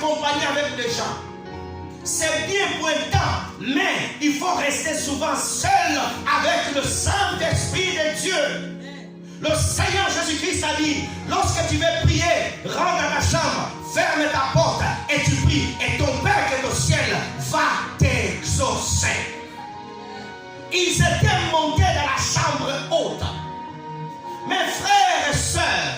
compagnie avec les gens. C'est bien pour un temps, mais il faut rester souvent seul avec le Saint-Esprit de Dieu. Le Seigneur Jésus-Christ a dit, lorsque tu veux prier, rentre dans ta chambre, ferme ta porte et tu pries. Et ton Père qui est au ciel va t'exaucer. Ils étaient montés dans la chambre haute. Mes frères et sœurs,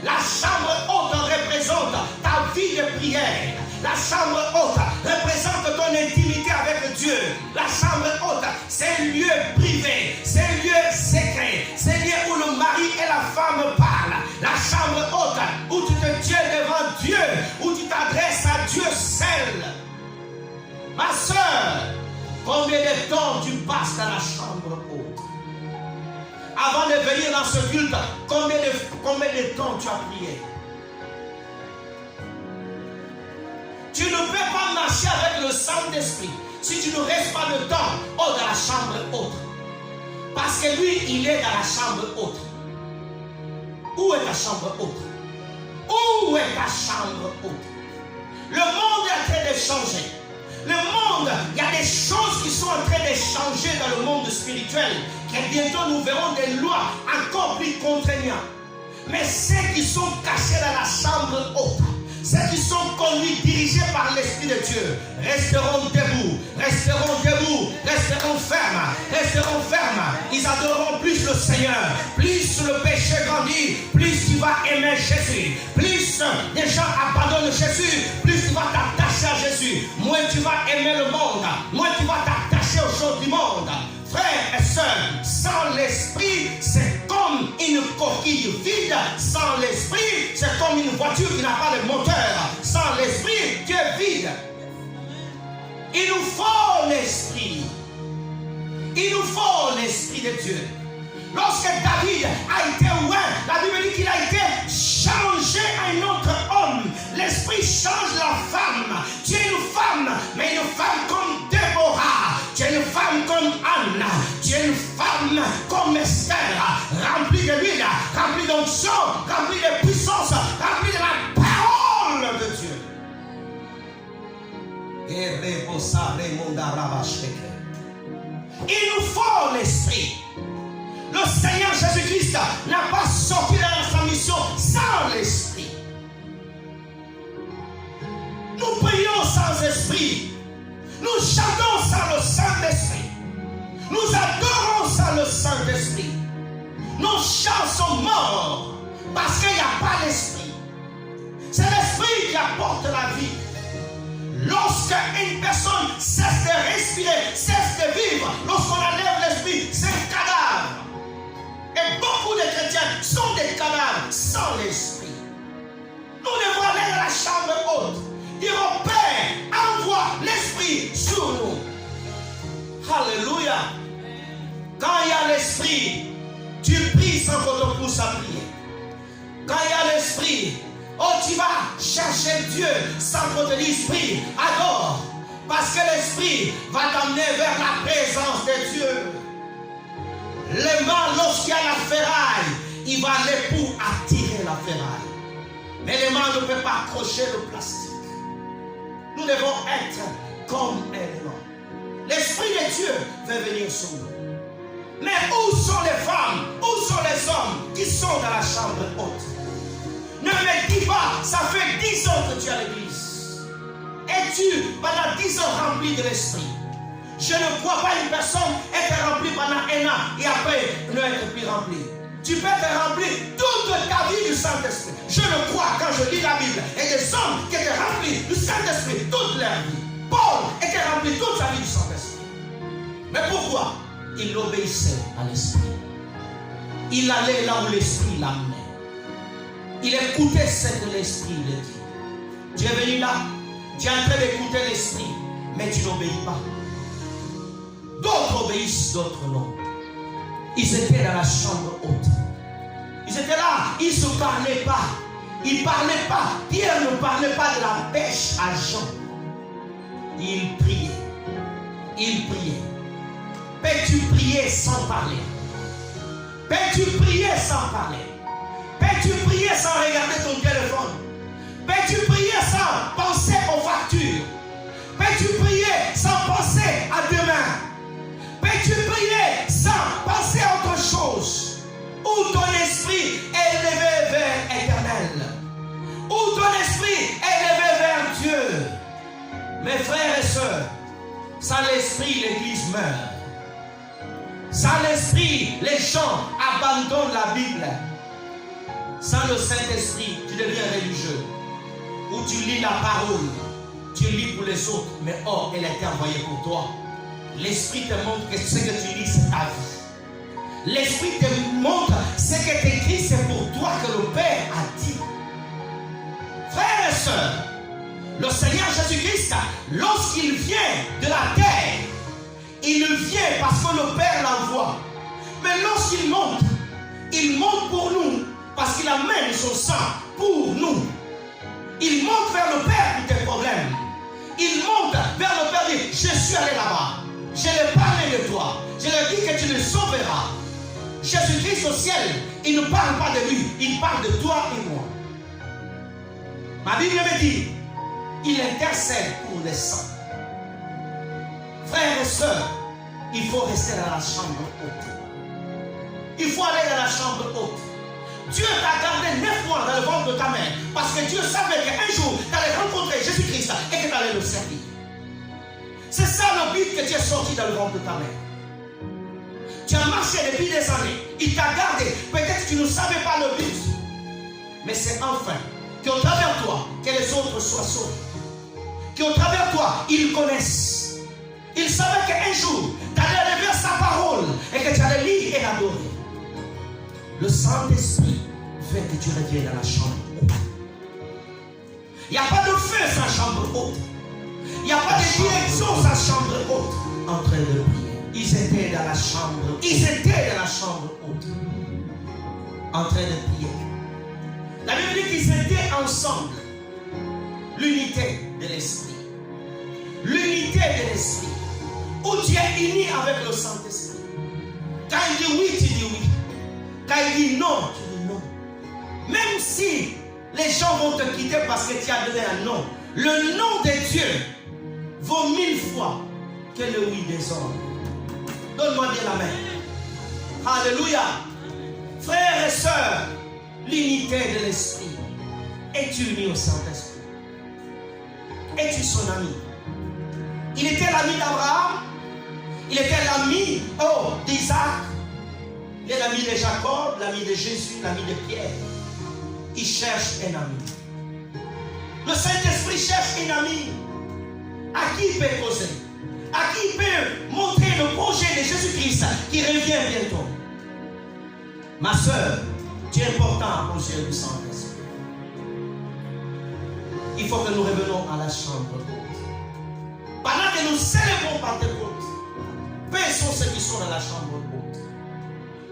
la chambre haute représente ta vie de prière. La chambre haute représente ton intimité avec Dieu. La chambre haute, c'est un lieu privé, c'est un lieu secret, c'est un lieu où le mari et la femme parlent. La chambre haute, où tu te tiens devant Dieu, où tu t'adresses à Dieu seul. Ma soeur, combien de temps tu passes dans la chambre haute? Avant de venir dans ce culte, combien de temps tu as prié? Tu ne peux pas marcher avec le Saint-Esprit si tu ne restes pas de temps dans la chambre haute. Parce que lui, il est dans la chambre haute. Où est ta chambre haute? Où est ta chambre haute? Le monde est en train de changer. Le monde, il y a des choses qui sont en train de changer dans le monde spirituel. Et bientôt nous verrons des lois encore plus contraignantes. Mais ceux qui sont cachés dans la chambre haute, ceux qui sont conduits, dirigés par l'Esprit de Dieu, resteront debout, resteront debout, resteront fermes, resteront fermes. Ils adoreront plus le Seigneur. Plus le péché grandit, plus tu vas aimer Jésus. Plus les gens abandonnent Jésus, plus tu vas t'attacher à Jésus. Moins tu vas aimer le monde, moins tu vas t'attacher aux choses du monde. Frères et sœurs, sans l'Esprit, c'est comme une coquille vide. Sans l'Esprit, c'est comme une voiture qui n'a pas de moteur. Sans l'Esprit, tu es vide. Il nous faut l'Esprit. Il nous faut l'Esprit de Dieu. Lorsque David a été oint, la Bible dit qu'il a été changé à un autre homme. L'Esprit change la femme. Tu es une femme, mais une femme comme Déborah. Tu es une femme comme Anne. Tu es une femme comme Esther, remplie de l'huile, remplie d'onction, remplie de puissance, remplie de la parole de Dieu. Il nous faut l'Esprit. Le Seigneur Jésus-Christ n'a pas sorti de sa mission sans l'Esprit. Nous prions sans esprit. Nous chantons sans le Saint-Esprit. Nous adorons sans le Saint-Esprit. Nos chants sont morts parce qu'il n'y a pas l'Esprit. C'est l'Esprit qui apporte la vie. Lorsque une personne cesse de respirer, cesse de vivre, lorsqu'on enlève l'Esprit, c'est un cadavre. Et beaucoup de chrétiens sont des cadavres sans l'Esprit. Nous devons aller dans la chambre haute. Dire au Père, envoie l'Esprit sur nous. Alléluia. Quand il y a l'Esprit, tu pries sans qu'on te pousse à prier. Quand il y a l'Esprit, tu vas chercher Dieu sans qu'on te dise prie, adore. Parce que l'Esprit va t'emmener vers la présence de Dieu. L'aimant, lorsqu'il y a la ferraille, il va aller pour attirer la ferraille. Mais l'aimant ne peut pas accrocher le plastique. Nous devons être comme un aimant. L'Esprit de Dieu veut venir sur nous. Mais où sont les femmes, où sont les hommes qui sont dans la chambre haute? Ne me dis pas, ça fait 10 ans que tu es à l'église. Es-tu pendant 10 ans rempli de l'Esprit? Je ne crois pas une personne être remplie pendant un an et après ne être plus remplie. Tu peux être rempli toute ta vie du Saint-Esprit. Je le crois quand je lis la Bible. Et des hommes qui étaient remplis du Saint-Esprit toute leur vie. Paul était rempli toute sa vie du Saint-Esprit. Mais pourquoi? Il obéissait à l'Esprit. Il allait là où l'Esprit l'amenait. Il écoutait ce que l'Esprit lui dit. Tu es venu là, tu es en train d'écouter l'Esprit, mais tu n'obéis pas. D'autres obéissent, d'autres non. Ils étaient dans la chambre haute. Ils étaient là, ils ne se parlaient pas. Ils ne parlaient pas. Pierre ne parlait pas de la pêche à Jean. Il priait. Il priait. Peux-tu prier sans parler? Peux-tu prier sans parler? Peux-tu prier sans regarder ton téléphone? Peux-tu prier sans penser Sans l'esprit, l'église meurt. Sans l'esprit, les gens abandonnent la Bible. Sans le Saint-Esprit, tu deviens religieux. Où tu lis la parole, tu lis pour les autres, mais or, elle a été envoyée pour toi. L'Esprit te montre que ce que tu lis, c'est ta vie. L'Esprit te montre ce que tu écris, c'est pour toi que le Père a dit. Frères et sœurs, le Seigneur Jésus-Christ, lorsqu'il vient de la terre, il vient parce que le Père l'envoie. Mais lorsqu'il monte pour nous, parce qu'il amène son sang pour nous. Il monte vers le Père pour tes problèmes. Il monte vers le Père et dit, je suis allé là-bas. Je l'ai parlé de toi. Je lui ai dit que tu le sauveras. Jésus-Christ au ciel, il ne parle pas de lui, il parle de toi et moi. Ma Bible me dit, il intercède pour les saints. Frères et sœurs, il faut rester dans la chambre haute. Il faut aller dans la chambre haute. Dieu t'a gardé 9 mois dans le ventre de ta mère parce que Dieu savait qu'un jour tu allais rencontrer Jésus-Christ et que tu allais le servir. C'est ça le but que tu es sorti dans le ventre de ta mère. Tu as marché depuis des années. Il t'a gardé. Peut-être que tu ne savais pas le but. Mais c'est enfin qu'au travers de toi, que les autres soient sauvés. Qu'au travers de toi, ils connaissent. Ils savaient qu'un jour, tu allais aller vers sa parole et que tu allais lire et l'adorer. Le Saint-Esprit fait que tu reviennes dans la chambre haute. Il n'y a pas de feu sans chambre haute. Il n'y a pas de direction sans chambre haute. En train de prier. Ils étaient dans la chambre. Ils étaient dans la chambre haute. En train de prier. La Bible dit qu'ils étaient ensemble. L'unité de l'esprit. L'unité de l'esprit. Où tu es uni avec le Saint-Esprit. Quand il dit oui, tu dis oui. Quand il dit non, tu dis non. Même si les gens vont te quitter parce que tu as donné un non, le nom de Dieu vaut 1000 fois que le oui des hommes. Donne-moi bien la main. Alléluia. Frères et sœurs, l'unité de l'esprit. Es-tu uni au Saint-Esprit? Es-tu son ami? Il était l'ami d'Abraham. Il était l'ami d'Isaac. Il est l'ami de Jacob, l'ami de Jésus, l'ami de Pierre. Il cherche un ami. Le Saint-Esprit cherche un ami. À qui il peut causer? À qui il peut montrer le projet de Jésus-Christ qui revient bientôt? Ma soeur, tu es important aux yeux du Saint-Esprit. Il faut que nous revenions à la chambre haute. Pendant que nous célébrons Pentecôte, paix sont ceux qui sont dans la chambre haute.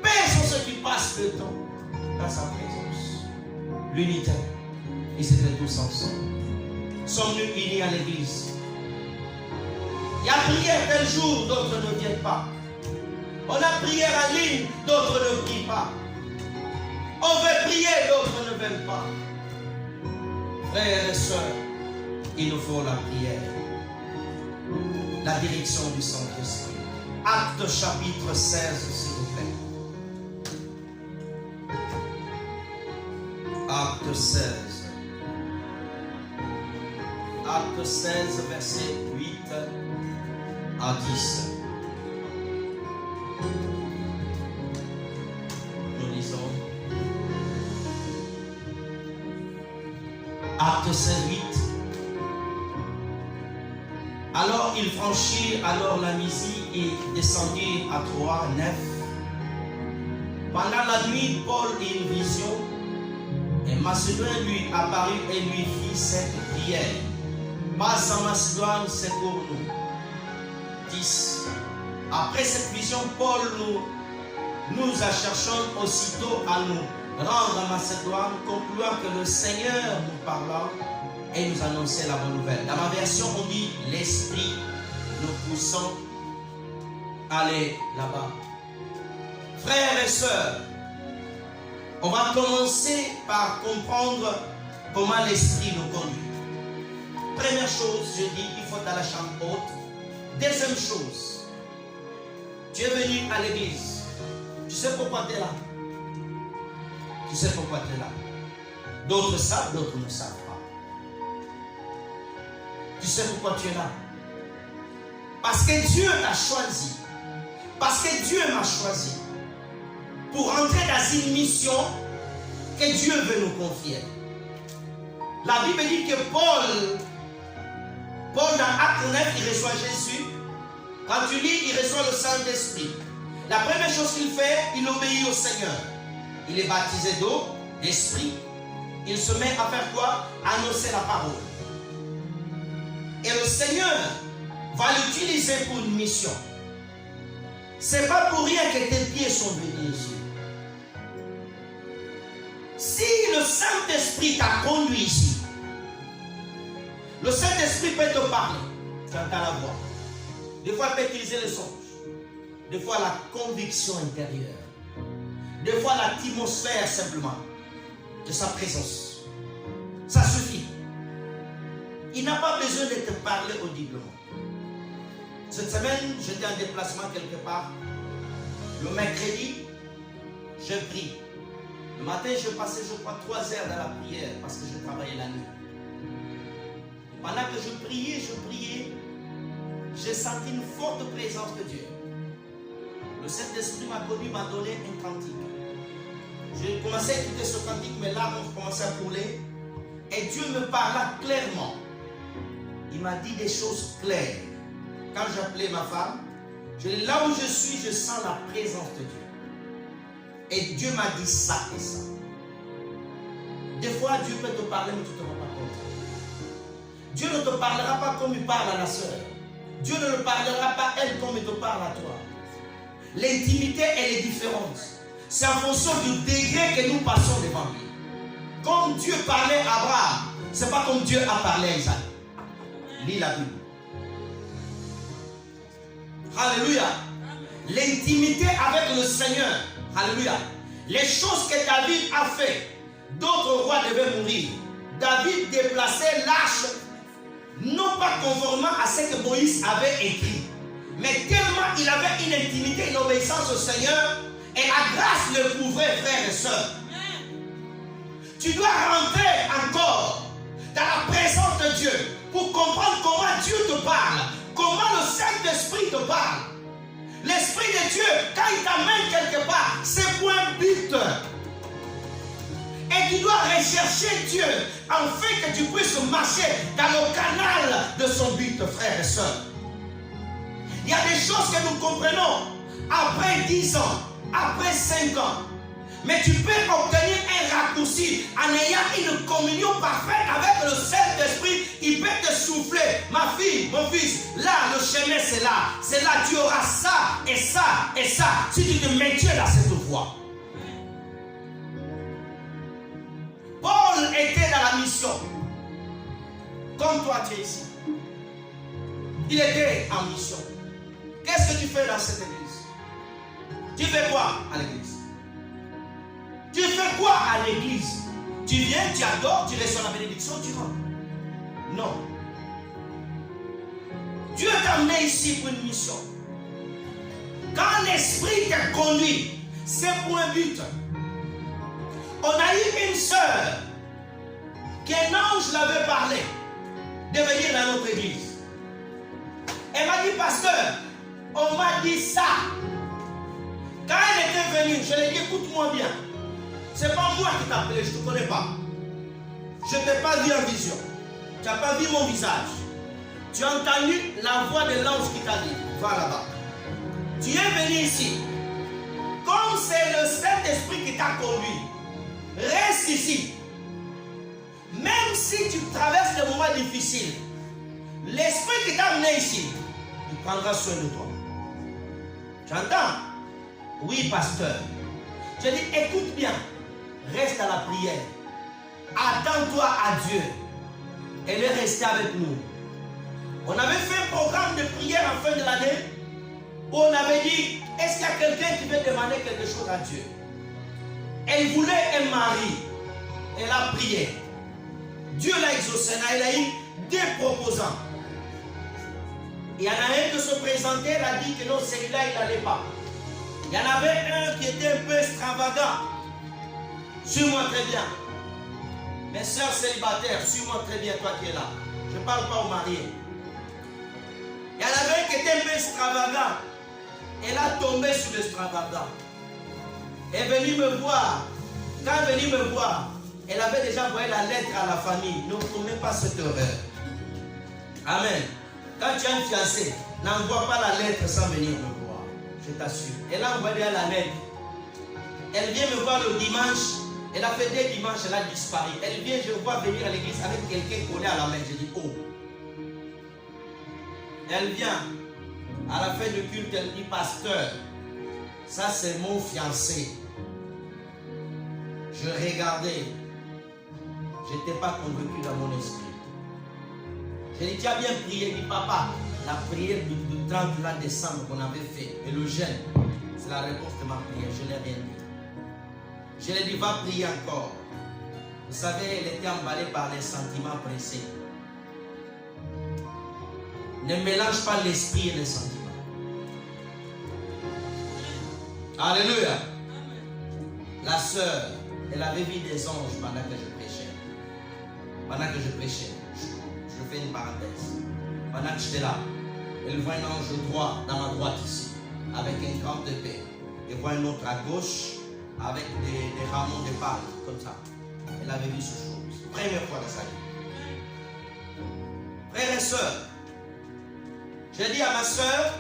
Paix sont ceux qui passent le temps dans sa présence. L'unité. Ils étaient tous ensemble. Sommes-nous unis à l'église? Il y a prière tel jour, d'autres ne viennent pas. On a prière en ligne, d'autres ne prient pas. On veut prier, d'autres ne veulent pas. Frères et sœurs, il nous faut la prière. La direction du Saint-Esprit. Acte chapitre 16, s'il vous plaît. Acte 16. Acte 16, verset 8 à 10. Nous lisons. Acte 16, 8. Alors il franchit la Mysie et descendit à Troie, 9. Pendant la nuit, Paul eut une vision, et Macédoine lui apparut et lui fit cette prière. Passe en Macédoine, secours-nous. 10. Après cette vision, Paul nous cherchons aussitôt à nous rendre en Macédoine, concluant que le Seigneur nous parla et nous annonçait la bonne nouvelle. Dans ma version, on dit l'Esprit nous poussant à aller là-bas. Frères et sœurs, on va commencer par comprendre comment l'Esprit nous conduit. Première chose, je dis, il faut à la chambre haute. Deuxième chose, tu es venu à l'église. Tu sais pourquoi tu es là. Tu sais pourquoi tu es là. D'autres savent, d'autres ne savent pas. Tu sais pourquoi tu es là. Parce que Dieu t'a choisi. Parce que Dieu m'a choisi. Pour entrer dans une mission que Dieu veut nous confier. La Bible dit que Paul dans Acte 9, il reçoit Jésus. Quand tu lis, il reçoit le Saint-Esprit. La première chose qu'il fait, il obéit au Seigneur. Il est baptisé d'eau, d'esprit. Il se met à faire quoi? Annoncer la parole. Et le Seigneur va l'utiliser pour une mission. C'est pas pour rien que tes pieds sont venus ici. Si le Saint-Esprit t'a conduit ici, le Saint-Esprit peut te parler. Tu entends la voix. Des fois, il peut utiliser le songe. Des fois, la conviction intérieure. Des fois, l'atmosphère simplement de sa présence. Ça suffit. Il n'a pas besoin de te parler audiblement. Cette semaine, j'étais en déplacement quelque part. Le mercredi, je prie. Le matin, je passais, je crois, 3 heures dans la prière parce que je travaillais la nuit. Et pendant que je priais, j'ai senti une forte présence de Dieu. Le Saint-Esprit m'a connu, m'a donné un cantique. J'ai commencé à écouter ce cantique, mes larmes ont commencé à couler. Et Dieu me parla clairement. Il m'a dit des choses claires. Quand j'appelais ma femme, je dis là où je suis, je sens la présence de Dieu. Et Dieu m'a dit ça et ça. Des fois, Dieu peut te parler, mais tu ne te rends pas compte. Dieu ne te parlera pas comme il parle à la sœur. Dieu ne le parlera pas elle comme il te parle à toi. L'intimité, elle est différente. C'est en fonction du degré que nous passons devant lui. Comme Dieu parlait à Abraham, ce n'est pas comme Dieu a parlé à Isaac. Lis la Bible. Alléluia. L'intimité avec le Seigneur. Alléluia. Les choses que David a fait, d'autres rois devaient mourir. David déplaçait l'arche, non pas conformément à ce que Moïse avait écrit, mais tellement il avait une intimité, une obéissance au Seigneur, et la grâce le couvrait, frères et sœurs. Tu dois rentrer encore dans la présence de Dieu pour comprendre comment Dieu te parle, comment le Saint-Esprit te parle. L'Esprit de Dieu, quand il t'amène quelque part, c'est pour un but. Et tu dois rechercher Dieu afin que tu puisses marcher dans le canal de son but, frères et sœurs. Il y a des choses que nous comprenons après 10 ans, après 5 ans. Mais tu peux obtenir un raccourci en ayant une communion parfaite avec le Saint-Esprit. Il peut te souffler. Ma fille, mon fils, là, le chemin, c'est là. C'est là, tu auras ça et ça et ça. Si tu te maintiens dans cette voie. Paul était dans la mission. Comme toi, tu es ici. Il était en mission. Qu'est-ce que tu fais dans cette église? Tu fais quoi à l'église? Tu fais quoi à l'église? Tu viens, tu adores, tu reçois la bénédiction, tu rentres. Non. Dieu t'a amené ici pour une mission. Quand l'Esprit t'a conduit, c'est pour un but. On a eu une sœur qu'un ange l'avait parlé de venir dans notre église. Elle m'a dit, pasteur, on m'a dit ça. Quand elle était venue, je lui ai dit, écoute-moi bien. Ce n'est pas moi qui t'ai appelé, je ne te connais pas. Je ne t'ai pas vu en vision. Tu n'as pas vu mon visage. Tu as entendu la voix de l'ange qui t'a dit, va là-bas. Tu es venu ici. Comme c'est le Saint-Esprit qui t'a conduit, reste ici. Même si tu traverses des moments difficiles, l'Esprit qui t'a amené ici, il prendra soin de toi. Tu entends? Oui, pasteur. Je dis, écoute bien. Reste à la prière. Attends-toi à Dieu. Elle est restée avec nous. On avait fait un programme de prière en fin de l'année où on avait dit, est-ce qu'il y a quelqu'un qui veut demander quelque chose à Dieu? Elle voulait un mari. Elle a prié. Dieu l'a exaucé. Elle a eu 2 proposants. Il y en a un qui se présentait, elle a dit que non, celui-là, il n'allait pas. Il y en avait un qui était un peu extravagant. Suis-moi très bien. Mes soeurs célibataires, suis-moi très bien, toi qui es là. Je ne parle pas aux mariés. Il y en avait mec était un peu extravagant. Elle a tombé sur l'extravagant. Elle est venue me voir. Quand elle est venue me voir, elle avait déjà envoyé la lettre à la famille. Ne tombez pas cette horreur. Amen. Quand tu as une fiancée, n'envoie pas la lettre sans venir me voir. Je t'assure. Elle a envoyé la lettre. Elle vient me voir le dimanche. Elle a fait 2 dimanches, elle a disparu. Elle vient, je vois venir à l'église avec quelqu'un collé à la main. Je dis, oh. Elle vient. À la fin du culte, elle dit, pasteur, ça c'est mon fiancé. Je regardais. Je n'étais pas convaincu dans mon esprit. Je dis, tu as bien prié. Il dit, papa, la prière du 31 décembre qu'on avait fait, et le jeûne, c'est la réponse de ma prière. Je n'ai rien dit. Je lui ai dit, va prier encore. Vous savez, elle était emballée par les sentiments pressés. Ne mélange pas l'esprit et les sentiments. Alléluia. La sœur, elle avait vu des anges pendant que je prêchais. Pendant que je prêchais. Je fais une parenthèse. Pendant que j'étais là, elle voit un ange droit dans ma droite ici, avec une grande épée. Elle voit un autre à gauche, avec des rameaux de palme, comme ça. Elle avait vu ces choses. Première fois dans sa vie. Frères et sœurs, j'ai dit à ma sœur,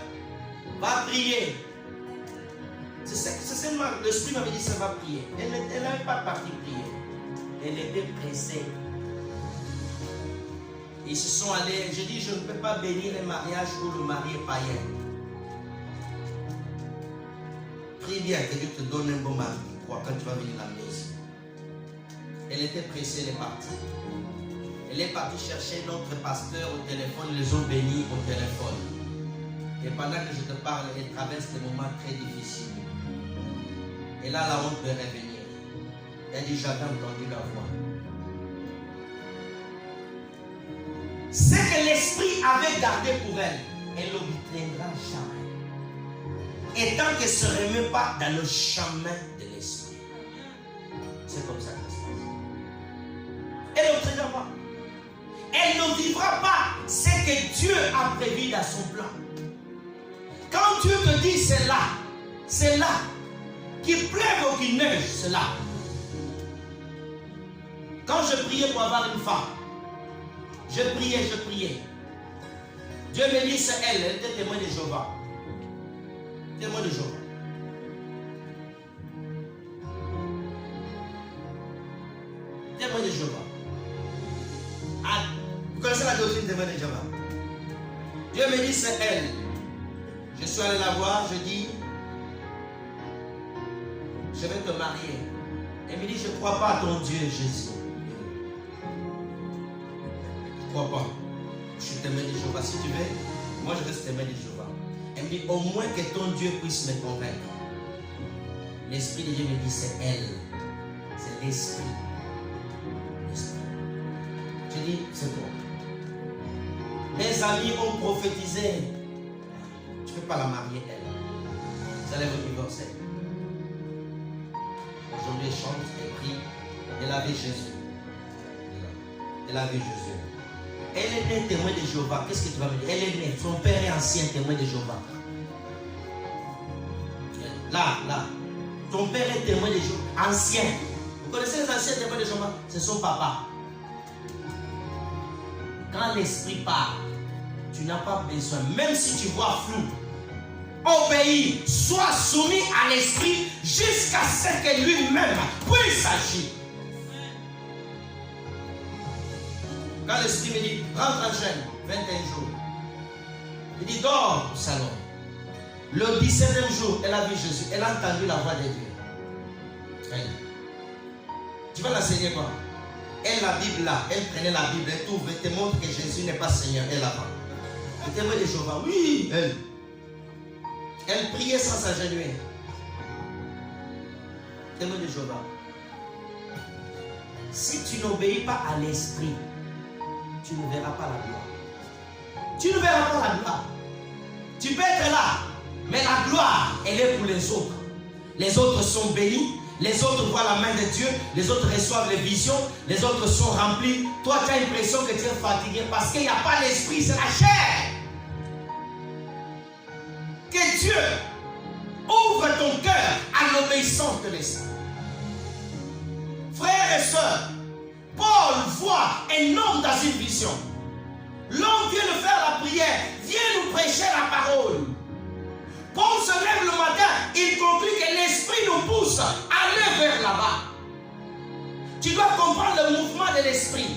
va prier. C'est seulement, l'esprit m'avait dit, ça va prier. Elle n'avait pas parti prier. Elle était pressée. Ils se sont allés. J'ai dit, je ne peux pas bénir un mariage où le mari est païen. Prie bien que Dieu te donne un bon mari. Quand tu vas venir à la maison. Elle était pressée, elle est partie. Elle est partie chercher notre pasteur au téléphone, ils les ont bénis au téléphone. Et pendant que je te parle, elle traverse des moments très difficiles. Elle a la honte de revenir. Elle dit, j'avais entendu la voix. Ce que l'esprit avait gardé pour elle, elle ne l'obtiendra jamais. Et tant qu'elle ne se remet pas dans le chemin de l'esprit. C'est comme ça que ça se passe. Elle n'obtiendra pas. Elle ne vivra pas ce que Dieu a prévu dans son plan. Quand Dieu te dit c'est là, qu'il pleuve ou qu'il neige, c'est là. Quand je priais pour avoir une femme, je priais. Dieu me dit c'est elle était témoin de Jéhovah. Témoin de Jéhovah. Témoin de Jéhovah. Ah, vous connaissez la doctrine témoin de Jéhovah? Dieu me dit c'est elle. Je suis allé la voir, je dis, je vais te marier. Elle me dit, je ne crois pas à ton Dieu, Jésus. Je ne crois pas. Je suis témoin de Jéhovah. Si tu veux, moi je reste témoin de Jéhovah. Elle me dit, au moins que ton Dieu puisse me convaincre. L'Esprit de Dieu me dit, c'est elle. C'est l'Esprit. Je dis, c'est bon. Mes amis ont prophétisé. Tu ne peux pas la marier, elle. Vous allez vous divorcer. Aujourd'hui, elle chante, elle prie. Elle a vu Jésus. Elle a vu Jésus. Elle est née témoin de Jéhovah. Qu'est-ce que tu vas me dire? Elle est née. Son père est ancien témoin de Jéhovah. Là. Ton père est témoin de Jéhovah. Ancien. Vous connaissez les anciens témoins de Jéhovah? C'est son papa. Quand l'esprit parle, tu n'as pas besoin, même si tu vois flou, obéis, sois soumis à l'esprit jusqu'à ce que lui-même puisse agir. Quand l'esprit me dit, rentre en jeûne, 21 jours, il dit, dors au salon. Le 17e jour, elle a vu Jésus, elle a entendu la voix de Dieu. Elle. Tu vas l'enseigner quoi? Elle, la Bible là, elle prenait la Bible, elle t'ouvre, elle te montre que Jésus n'est pas Seigneur, elle là-bas. Le témoin de Jéhovah, oui, elle. Elle priait sans s'agenouiller. Témoin de Jéhovah. Si tu n'obéis pas à l'esprit, tu ne verras pas la gloire. Tu ne verras pas la gloire. Tu peux être là, mais la gloire, elle est pour les autres. Les autres sont bénis. Les autres voient la main de Dieu, les autres reçoivent les visions, les autres sont remplis. Toi, tu as l'impression que tu es fatigué parce qu'il n'y a pas l'esprit, c'est la chair. que Dieu ouvre ton cœur à l'obéissance de l'Esprit. Frères et sœurs, Paul voit un homme dans une vision. L'homme vient de faire la prière, vient nous prêcher la parole. Paul se lève le matin, il conclut que l'Esprit nous pousse à aller vers là-bas. Tu dois comprendre le mouvement de l'Esprit.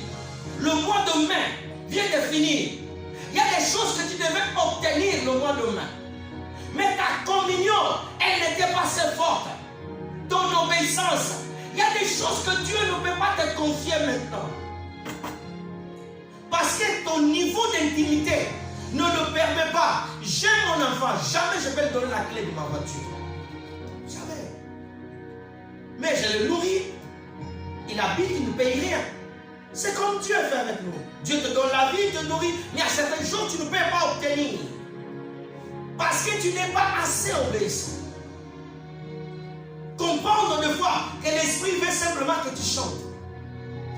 Le mois de mai vient de finir. Il y a des choses que tu devais obtenir le mois de mai. Mais ta communion, elle n'était pas assez forte. Ton obéissance, il y a des choses que Dieu ne peut pas te confier maintenant. Parce que ton niveau d'intimité ne le permet pas. J'ai mon enfant, jamais je vais lui donner la clé de ma voiture. Jamais. Mais je le nourris. Il habite, il ne paye rien. C'est comme Dieu fait avec nous. Dieu te donne la vie, il te nourrit, mais à certains jours, tu ne peux pas obtenir. Parce que tu n'es pas assez obéissant. Comprendre de fois que l'Esprit veut simplement que tu chantes.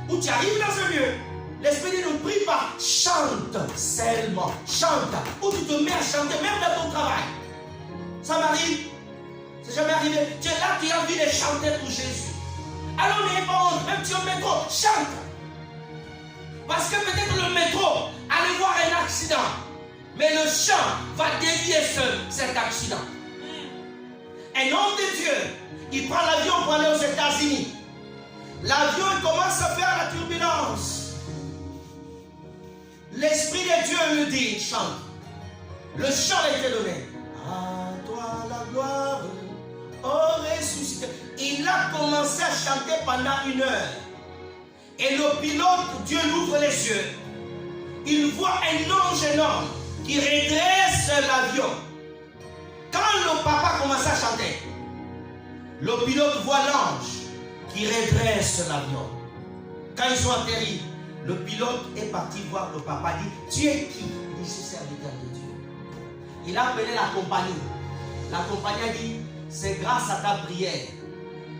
Ou tu arrives dans un lieu, l'Esprit ne prie pas, chante seulement, chante. Ou tu te mets à chanter, même dans ton travail. Ça m'arrive. C'est jamais arrivé. Tu es là, tu as envie de chanter pour Jésus. Alors n'ayez pas honte, même tu es au métro, chante. Parce que peut-être le métro allait voir un accident. Mais le chant va dévier cet accident. Un homme de Dieu, il prend l'avion pour aller aux États-Unis. L'avion commence à faire la turbulence. L'Esprit de Dieu lui dit, chante. Le chant a été donné. À toi la gloire, ô ressuscité. Il a commencé à chanter pendant 1 heure. Et le pilote, Dieu l'ouvre les yeux. Il voit un ange énorme qui redresse l'avion. Quand le papa commence à chanter, le pilote voit l'ange qui redresse l'avion. Quand ils sont atterris, le pilote est parti voir le papa. Il dit, tu es qui? Il dit, je suis serviteur de Dieu. Il a appelé la compagnie. La compagnie a dit, c'est grâce à ta prière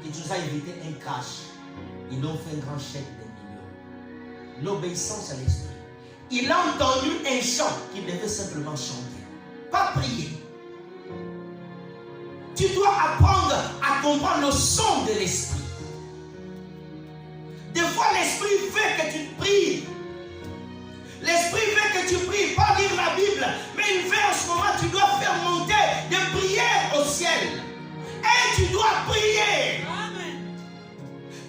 que tu nous as évité un crash. Ils ont fait un grand chèque de millions. L'obéissance à l'Esprit. Il a entendu un chant qu'il devait simplement chanter. Pas prier. Tu dois apprendre à comprendre le son de l'Esprit. Des fois, l'Esprit veut que tu pries. L'Esprit veut que tu pries, pas lire la Bible. Mais il veut en ce moment, tu dois faire monter des prières au ciel. Et tu dois prier.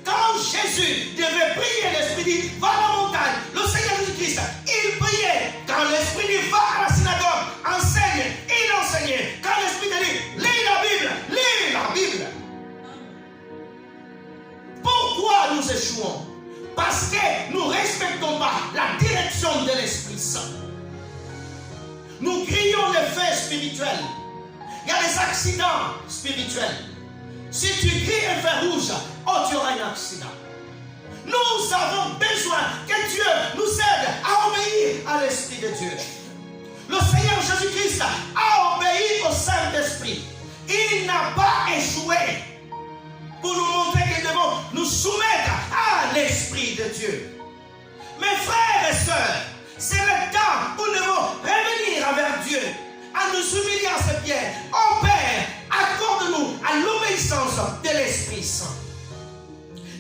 Quand Jésus devait prier, l'Esprit dit, va à la montagne. Le Seigneur Jésus-Christ, il priait. Quand l'Esprit dit, va à la synagogue, enseigne, il enseignait. Quand l'Esprit dit, lis la Bible, lis la Bible. Pourquoi nous échouons? Parce que nous ne respectons pas la direction de l'Esprit Saint. Nous crions les faits spirituels. Il y a des accidents spirituels. Si tu cries un feu rouge, oh, tu auras un accident. Nous avons besoin que Dieu nous aide à obéir à l'Esprit de Dieu. Le Seigneur Jésus-Christ a obéi au Saint-Esprit. Il n'a pas échoué pour nous montrer que nous devons nous soumettre à l'Esprit de Dieu. Mes frères et sœurs, c'est le temps où nous devons revenir envers Dieu en nous humiliant à ses pieds. Oh Père, accorde-nous à l'obéissance de l'Esprit Saint.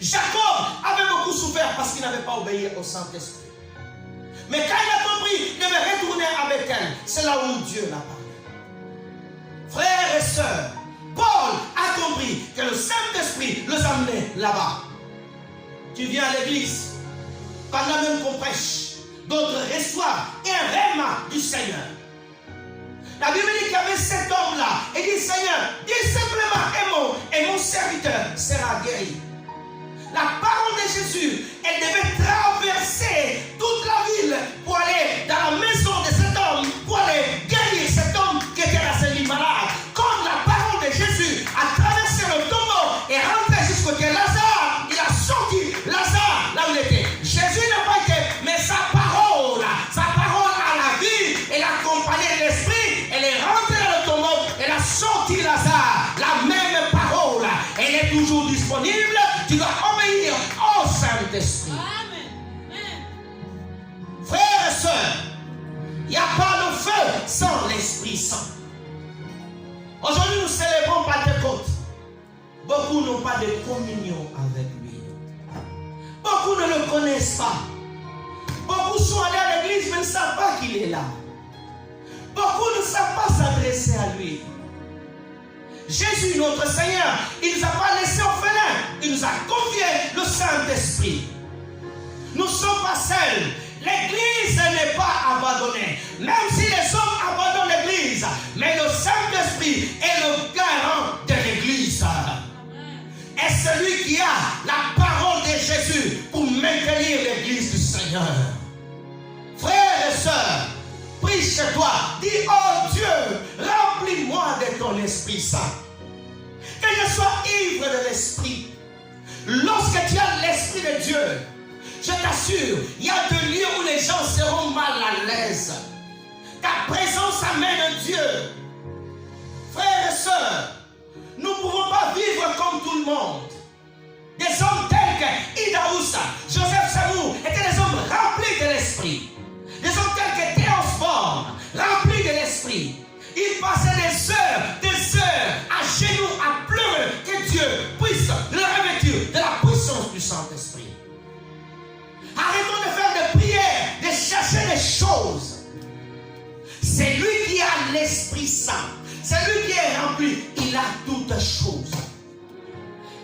Jacob avait beaucoup souffert parce qu'il n'avait pas obéi au Saint-Esprit. Mais quand il a compris, il devait retourner à Bethel. C'est là où Dieu l'a parlé. Frères et sœurs, Paul a compris que le Saint-Esprit les amenait là-bas. Tu viens à l'église, pendant même qu'on prêche, d'autres reçoivent un rhéma du Seigneur. La Bible dit qu'il y avait cet homme-là. Et dit, Seigneur, dis simplement un mot et mon serviteur sera guéri. La parole de Jésus, elle devait traverser toute la ville pour aller dans la maison de cet homme, pour aller guérir cet homme qui était dans ce lit malade. Quand la parole de Jésus a traversé le tombeau et rentré jusqu'au côté Lazare, il a sorti Lazare là où il était. Jésus n'a pas été, mais sa parole a la vie, elle a accompagné l'esprit, elle est rentrée dans le tombeau, elle a sorti Lazare. La même parole, elle est toujours disponible. Tu dois obéir au Saint-Esprit. Frères et sœurs, il n'y a pas de feu sans l'Esprit Saint. Pentecôte, beaucoup n'ont pas de communion avec lui. Beaucoup ne le connaissent pas. Beaucoup sont allés à l'église mais ne savent pas qu'il est là. Beaucoup ne savent pas s'adresser à lui. Jésus, notre Seigneur, il ne nous a pas laissés orphelins. Il nous a confié le Saint-Esprit. Nous ne sommes pas seuls. L'église n'est pas abandonnée. Même si les hommes abandonnent l'église, mais le Saint-Esprit est le garant de l'église. Et celui qui a la parole de Jésus pour maintenir l'église du Seigneur. Frères et sœurs, prie chez toi, dis, oh Dieu, remplis-moi de ton Esprit Saint. Que je sois ivre de l'Esprit. Lorsque tu as l'Esprit de Dieu, je t'assure, il y a des lieux où les gens seront mal à l'aise. Ta présence amène Dieu. Frères et sœurs, nous ne pouvons pas vivre comme tout le monde. Des hommes tels que Idaoussa, Joseph Samou étaient des hommes remplis de l'Esprit. Des hommes tels que Théophore, remplis de l'Esprit. Ils passaient des heures à genoux, à pleurer que Dieu puisse le revêtir de la puissance du Saint-Esprit. Arrêtons de faire des prières, de chercher des choses. C'est lui qui a l'Esprit Saint. C'est lui qui est rempli. Il a toutes choses.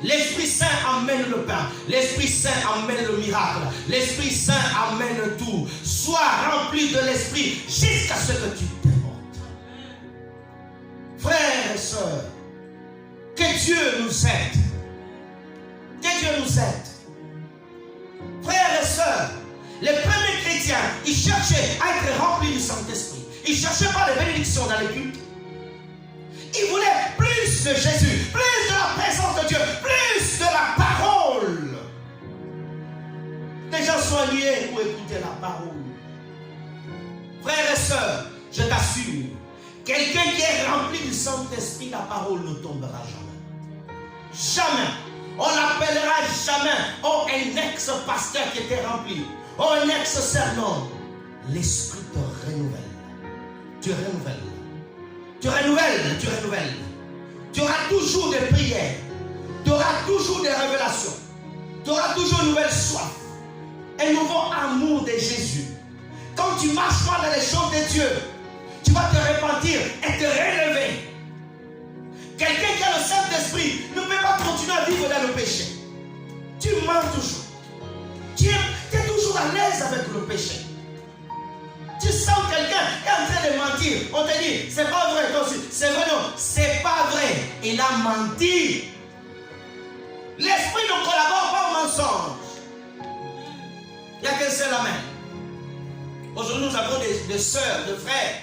L'Esprit Saint amène le pain. L'Esprit Saint amène le miracle. L'Esprit Saint amène tout. Sois rempli de l'Esprit jusqu'à ce que tu débordes. Frères et sœurs, que Dieu nous aide. Que Dieu nous aide. Frères et sœurs, les premiers chrétiens, ils cherchaient à être remplis du Saint-Esprit. Ils ne cherchaient pas les bénédictions dans les cultes. Ils voulaient plus de Jésus, plus de la présence de Dieu, plus de la parole. Les gens sont liés pour écouter la parole. Frères et sœurs, je t'assure, quelqu'un qui est rempli du Saint-Esprit, la parole ne tombera jamais. Jamais. On l'appellera jamais, oh, un ex-pasteur qui était rempli, oh, un ex-sermon. L'Esprit te renouvelle. Tu renouvelles. Tu renouvelles, tu renouvelles. Tu auras toujours des prières. Tu auras toujours des révélations. Tu auras toujours une nouvelle soif. Un nouveau amour de Jésus. Quand tu marches pas dans les choses de Dieu, tu vas te repentir et te relever. Quelqu'un qui a le Saint-Esprit ne peut pas continuer à vivre dans le péché. Tu mens toujours. Tu es toujours à l'aise avec le péché. Tu sens quelqu'un est en train de mentir. On te dit, c'est pas vrai. C'est vrai, non. C'est pas vrai. Il a menti. L'Esprit ne collabore pas au mensonge. Il n'y a qu'un seul amen. Aujourd'hui, nous avons des sœurs, des frères.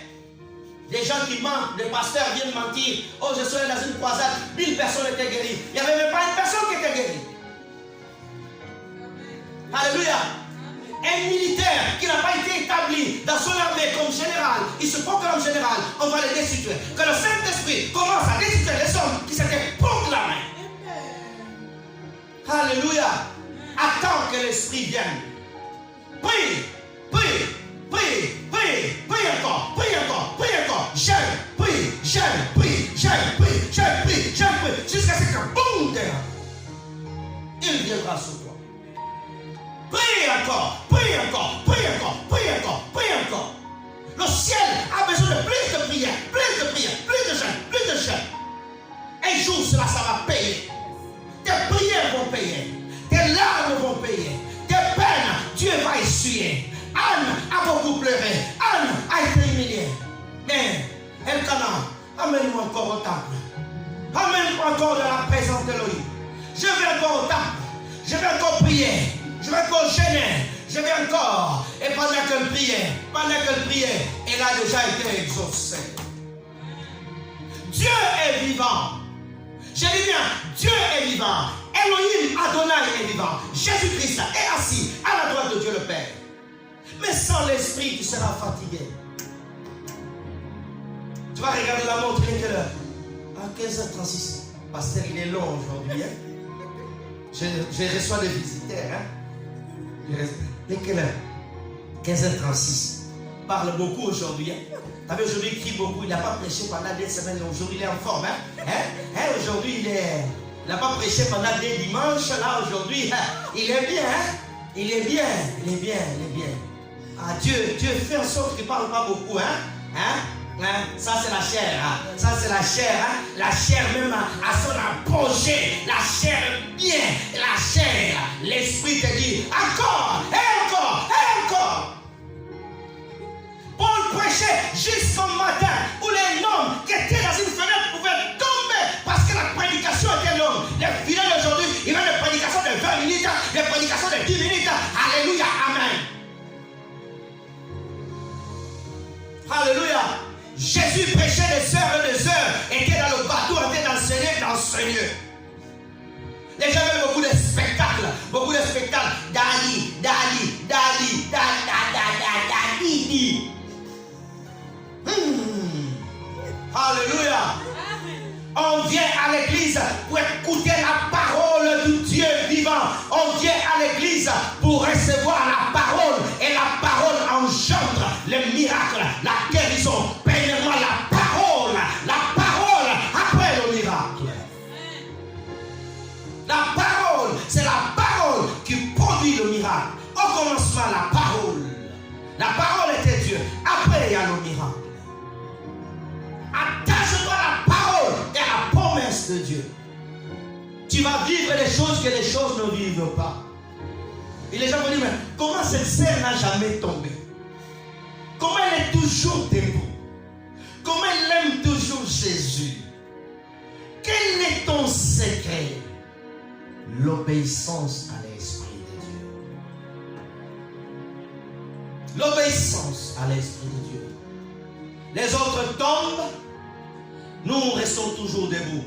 Des gens qui mentent, des pasteurs viennent mentir. Oh, je serai dans une croisade, 1000 personnes étaient guéries. Il n'y avait même pas une personne qui était guérie. Alléluia. Un militaire qui n'a pas été établi dans son armée comme général, il se proclame général, on va le destituer. Que le Saint-Esprit commence à destituer les hommes qui s'étaient proclamés. Alléluia. Attends que l'Esprit vienne. Prie, prie, prie, prie, prie encore, prie encore, prie encore. Jeûne, prie, jeûne, prie, jeûne, prie, jeûne, prie, jeûne, prie. Jusqu'à ce que boum, il viendra sur toi. Prie encore, prie encore, prie encore, prie encore, prie encore. Le ciel a besoin de plus de prières, plus de prières, plus de jeûne, plus de jeûne. Un jour, ça va payer. Tes prières vont payer. Tes larmes vont payer. Tes peines, Dieu va essuyer. Anne a beaucoup pleuré. Anne a été humiliée. Mais, Elkanah, amène-moi encore au temple. Amène-moi encore dans la présence d'Élohim. Je vais encore au temple. Je vais encore prier. Je vais encore gêner. Je vais encore. Et pendant qu'elle priait, elle a déjà été exaucée. Dieu est vivant. Je dis bien, Dieu est vivant. Elohim Adonai est vivant. Jésus-Christ est assis à la droite de Dieu le Père. Mais sans l'esprit, tu seras fatigué. Tu vas regarder la montre, il est quelle heure? À 15h36. Pasteur, il est long aujourd'hui. Hein? Je reçois des visiteurs. Hein? Il est quelle heure? 15h36. parle beaucoup aujourd'hui. Tu as vu, aujourd'hui, il crie beaucoup. Il n'a pas prêché pendant des semaines. Aujourd'hui, il est en forme. Aujourd'hui, il n'a pas prêché pendant des dimanches. Là, aujourd'hui, il est bien. Il est bien. Il est bien. Il est bien. Ah, Dieu fait en sorte qu'il ne parle pas beaucoup. Ça, c'est la chair. Ça, c'est la chair. La chair même à son apogée. La chair bien. La chair. L'esprit te dit encore. Et encore. Et encore. Paul prêchait jusqu'au matin où les hommes qui étaient dans une fenêtre pouvaient tomber parce que la prédication était longue. Les fidèles d'aujourd'hui, ils ont des prédications de 20 minutes, des prédications de 10 minutes. Alléluia, amen. Alléluia. Jésus prêchait des heures et des heures, était dans le bateau, était d'enseigner. Les gens avaient beaucoup de spectacles, Dali. Alléluia. On vient à l'église pour écouter la parole du Dieu vivant. On vient à l'église pour recevoir la parole. Et la parole engendre les miracles, la guérison. Premièrement, la parole après le miracle. La parole, c'est la parole qui produit le miracle. Au commencement, la parole. La parole était Dieu. Après, il y a le miracle. Attache-toi à la parole et à la promesse de Dieu. Tu vas vivre des choses que les choses ne vivent pas. Et les gens vont dire, mais comment cette sœur n'a jamais tombé? Comment elle est toujours debout? Comment elle aime toujours Jésus? Quel est ton secret? L'obéissance à l'Esprit de Dieu. L'obéissance à l'Esprit de Dieu. Les autres tombent, nous restons toujours debout.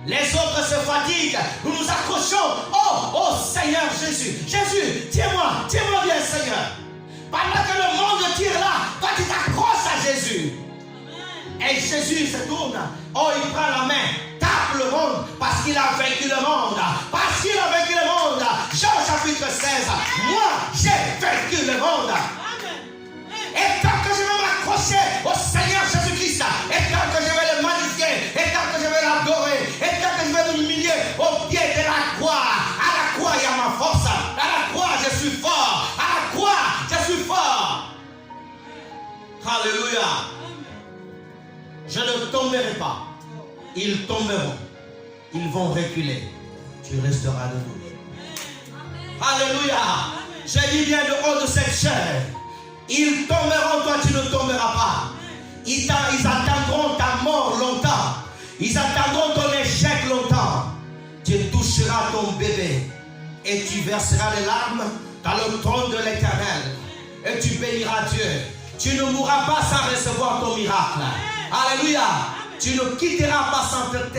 Les autres se fatiguent, nous nous accrochons. Oh Seigneur Jésus, Jésus, tiens-moi bien Seigneur. Pendant que le monde tire là, toi tu t'accroches à Jésus. Et Jésus se tourne, il prend la main, tape le monde parce qu'il a vaincu le monde. Parce qu'il a vaincu le monde. Jean chapitre 16, moi j'ai vaincu le monde. Et tant que je vais m'accrocher au Seigneur Jésus-Christ, et tant que je vais le magnifier, et tant que je vais l'adorer, et tant que je vais m'humilier au pied de la croix, à la croix il y a ma force, à la croix je suis fort, à la croix je suis fort. Alléluia. Je ne tomberai pas. Ils tomberont. Ils vont reculer. Tu resteras debout. Alléluia. Je dis bien de haut de cette chair. Ils tomberont, toi tu ne tomberas pas. Ils attendront ta mort longtemps. Ils attendront ton échec longtemps. Tu toucheras ton bébé et tu verseras les larmes dans le trône de l'Éternel. Et tu béniras Dieu. Tu ne mourras pas sans recevoir ton miracle. Alléluia. Tu ne quitteras pas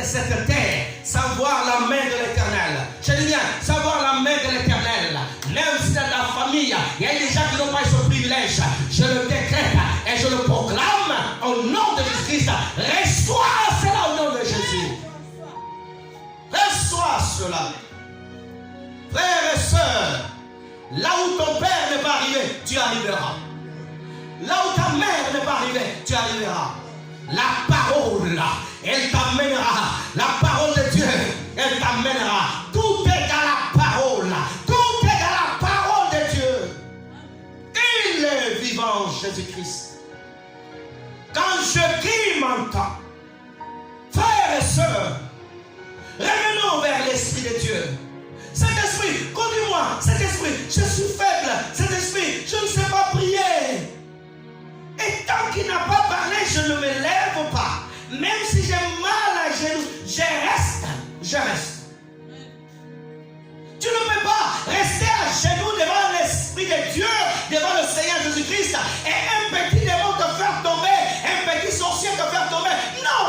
cette terre sans voir la main de l'Éternel. Je dis bien, sans voir la main de l'Éternel. Même si dans ta famille, il y a des gens qui n'ont pas ce privilège. Je le décrète et je le proclame au nom de Jésus-Christ. Reçois cela au nom de Jésus. Reçois cela. Frères et sœurs, là où ton père n'est pas arrivé, tu arriveras. Là où ta mère n'est pas arrivée, tu arriveras. La parole, elle t'amènera. La parole de Dieu, elle t'amènera. Tout est dans la parole. Tout est dans la parole de Dieu. Il est vivant, Jésus-Christ. Quand je crie, m'entend. Frères et sœurs, revenons vers l'Esprit de Dieu. Cet esprit, conduis-moi. Cet esprit, je suis faible. Cet esprit, je ne sais pas prier. Et tant qu'il n'a pas parlé, je ne me lève pas. Même si j'ai mal à genoux, je reste. Tu ne peux pas rester à genoux devant l'Esprit de Dieu, devant le Seigneur Jésus-Christ, et un petit démon te faire tomber, un petit sorcier te faire tomber. Non!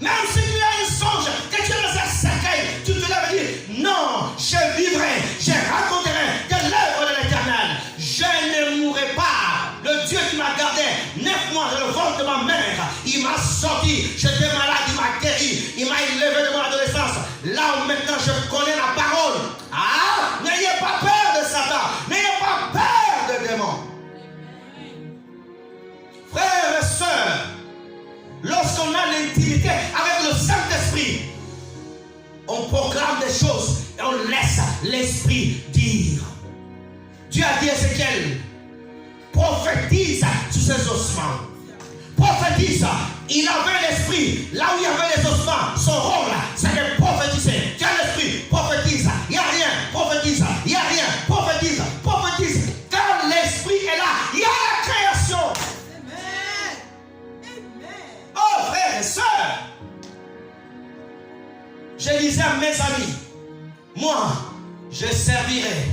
Même si tu as un songe, que tu es dans un cercueil, tu te lèves et dis, non, je vivrai, je raconterai de l'œuvre de l'Éternel. Je ne mourrai pas. Le Dieu qui m'a gardé 9 mois dans le ventre de ma mère, il m'a sorti, j'étais malade, il m'a guéri, il m'a élevé de mon adolescence. Là où maintenant je connais la parole. N'ayez pas peur de Satan, n'ayez pas peur de démons. des choses et on laisse l'Esprit dire. Dieu a dit à Ézéchiel, prophétise sur ces ossements. Prophétise. Il avait l'esprit. Là où il y avait les ossements, son rôle, c'est de prophétiser. Tu as l'esprit, prophétise. Il n'y a rien, prophétise. Il n'y a rien, prophétise. Prophétise. Quand l'esprit est là, il y a la création. Amen. Amen. Oh, frères et sœurs, je disais à mes amis, moi, je servirai.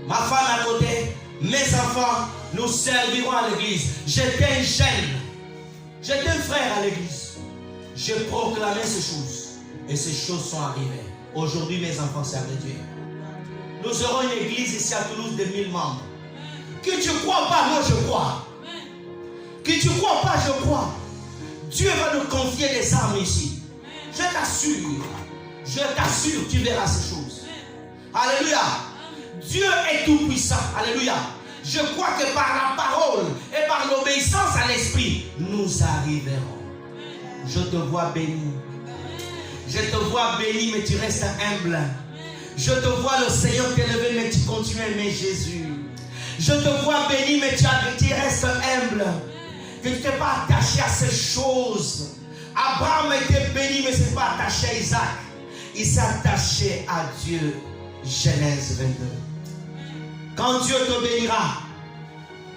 Ma femme à côté, mes enfants, nous servirons à l'église. J'étais un jeune. J'étais un frère à l'église. J'ai proclamé ces choses. Et ces choses sont arrivées. Aujourd'hui, mes enfants servent Dieu. Nous aurons une église ici à Toulouse de 1000 membres. Que tu ne crois pas, moi je crois. Que tu ne crois pas, je crois. Dieu va nous confier des armes ici. Je t'assure, tu verras ces choses. Alléluia. Dieu est tout puissant. Alléluia. Je crois que par la parole et par l'obéissance à l'esprit, nous arriverons. Je te vois béni. Je te vois béni, mais tu restes humble. Je te vois le Seigneur t'élever, mais tu continues à aimer Jésus. Je te vois béni, mais tu restes humble. Que tu ne t'es pas attaché à ces choses. Abraham était béni, mais il ne s'est pas attaché à Isaac. Il s'est attaché à Dieu. Genèse 22. Quand Dieu te bénira,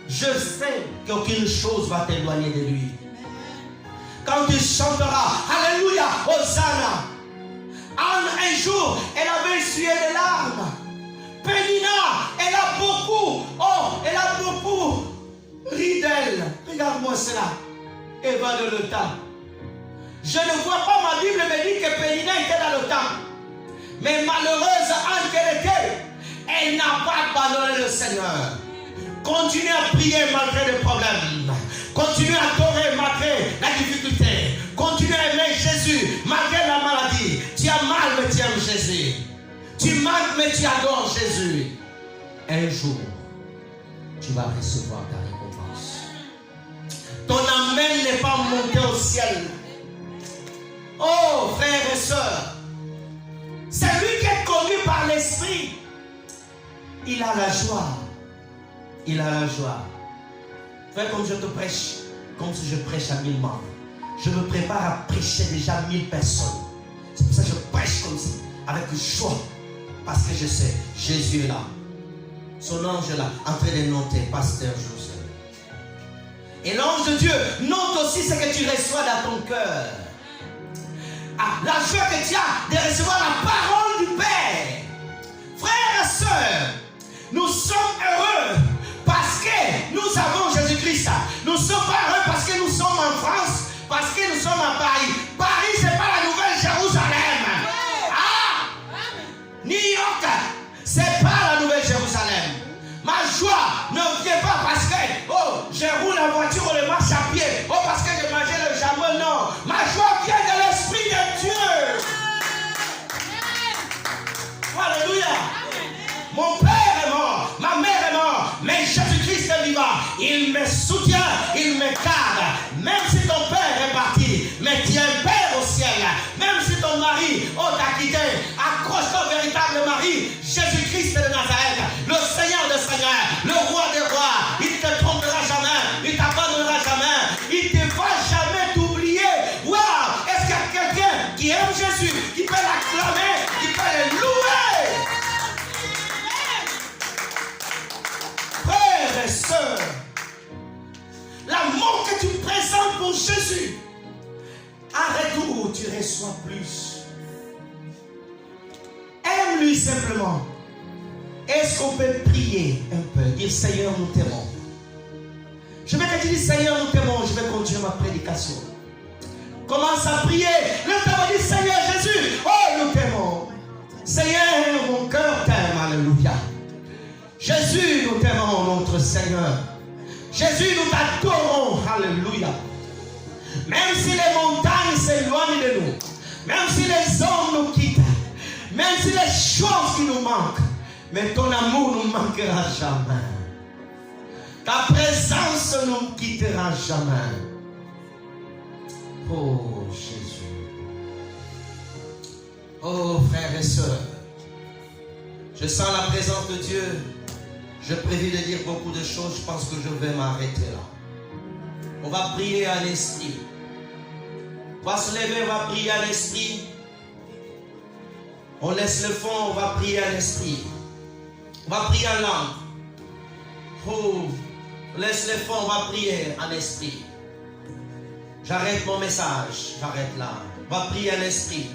je sais qu'aucune chose va t'éloigner de lui. Quand tu chanteras, Alléluia, Hosanna. Un jour, elle avait essuyé des larmes. Pénina, elle a beaucoup ri d'elle. Regarde-moi cela. Elle va dans le temple. Je ne vois pas, ma Bible me dit que Pénina était dans le temple. Mais malheureuse Anne qu'elle était, elle n'a pas abandonné le Seigneur. Continue à prier malgré les problèmes. Continue à adorer malgré la difficulté. Continue à aimer Jésus malgré la maladie. Tu as mal, mais tu aimes Jésus. Tu manques, mais tu adores Jésus. Un jour, tu vas recevoir ta récompense. Ton amen n'est pas monté au ciel. Oh, frères et sœurs, celui qui est connu par l'Esprit, il a la joie. Il a la joie. Frère, comme je te prêche, comme si je prêche à 1000 membres. Je me prépare à prêcher déjà 1000 personnes. C'est pour ça que je prêche comme ça, avec joie. Parce que je sais, Jésus est là. Son ange est là, en train de noter, pasteur Joseph. Et l'ange de Dieu note aussi ce que tu reçois dans ton cœur. Ah, la joie que tu as de recevoir la parole du Père. Frères et sœurs, nous sommes heureux parce que nous avons Jésus-Christ. Nous ne sommes pas heureux parce que nous sommes en France, parce que nous sommes à Paris. Paris, ce n'est pas la nouvelle Jérusalem. Ah! New York, ce n'est pas la nouvelle Jérusalem. Ma joie ne vient pas parce que, oh, je roule en voiture ou je marche à pied. Oh, parce que j'ai mangé le jambon. Non. Ma joie vient de l'Esprit de Dieu. Alléluia. Mon père est mort, ma mère est morte, mais Jésus-Christ est vivant. Il me soutient, il me garde. Même si ton père est parti, mais tu es un père au ciel. Même si ton mari t'a quitté, accroche ton véritable mari, Jésus-Christ de Nazareth, le Seigneur des Seigneurs, le Roi des Rois. Il ne te trompera jamais, il ne t'abandonnera jamais, il ne va jamais t'oublier. Waouh! Est-ce qu'il y a quelqu'un qui aime Jésus, qui peut l'acclamer, qui peut le louer? Frères et sœurs, l'amour que tu présentes pour Jésus, en retour, tu reçois plus. Aime-lui simplement. Est-ce qu'on peut prier un peu? Dire Seigneur, nous t'aimons. Je vais te dire Seigneur, nous t'aimons. Je vais continuer ma prédication. Commence à prier. Le temps dit Seigneur Jésus, oh nous t'aimons. Seigneur, mon cœur t'aime. Alléluia. Jésus, nous t'aimons, notre Seigneur. Jésus, nous t'adorons. Alléluia. Même si les montagnes s'éloignent de nous, même si les hommes nous quittent, même si les choses qui nous manquent, mais ton amour ne nous manquera jamais. Ta présence ne nous quittera jamais. Oh Jésus. Oh frères et sœurs. Je sens la présence de Dieu. Je prévis de dire beaucoup de choses. Je pense que je vais m'arrêter là. On va prier à l'esprit. On va se lever, on va prier à l'esprit. On laisse le fond, on va prier à l'esprit. On va prier en langue. Oh, on laisse le fond, on va prier en esprit. J'arrête mon message. J'arrête là. On va prier à l'esprit.